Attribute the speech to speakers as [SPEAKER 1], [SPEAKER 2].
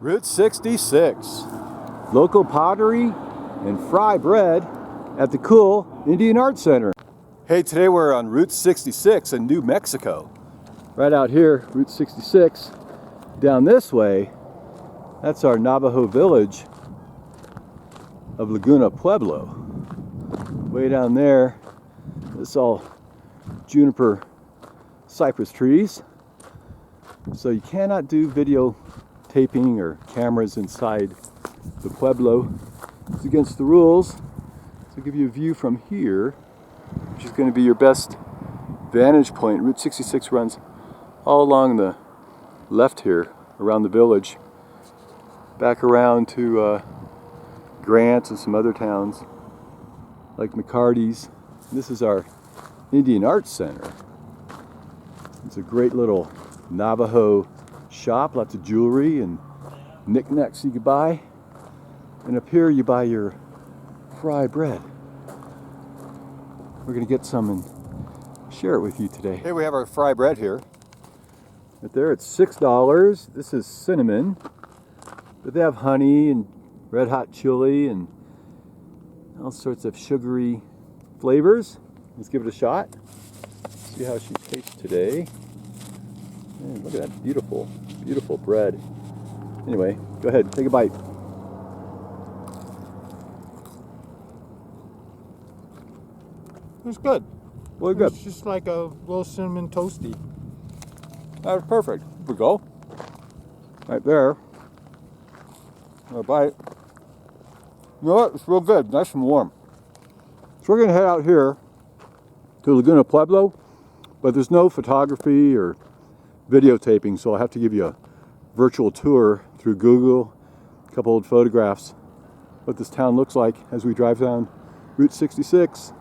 [SPEAKER 1] Route 66, local pottery and fry bread at the cool Indian Art Center. Hey, today we're on Route 66 in New Mexico. Right out here, Route 66, down this way, that's our Navajo village of Laguna Pueblo. Way down there, it's all juniper cypress trees. So you cannot do video taping or cameras inside the Pueblo. It's against the rules. So I'll give you a view from here, which is going to be your best vantage point. Route 66 runs all along the left here, around the village, back around to Grant and some other towns like McCarty's. This is our Indian Art Center. It's a great little Navajo shop, lots of jewelry and knickknacks you can buy. And up here you buy your fry bread. We're gonna get some and share it with you today. Here we have our fry bread here. Right there, it's $6. This is cinnamon, but they have honey and red hot chili and all sorts of sugary flavors. Let's give it a shot. See how she tastes today. Man, look at that beautiful, beautiful bread. Anyway, go ahead, take a bite.
[SPEAKER 2] It's good.
[SPEAKER 1] Well, good.
[SPEAKER 2] It's just like a little cinnamon toasty.
[SPEAKER 1] That's perfect. Here we go. Right there. A bite. You know what? It's real good. Nice and warm. So we're going to head out here to Laguna Pueblo, but there's no photography or videotaping, so I'll have to give you a virtual tour through Google, a couple old photographs, what this town looks like as we drive down Route 66.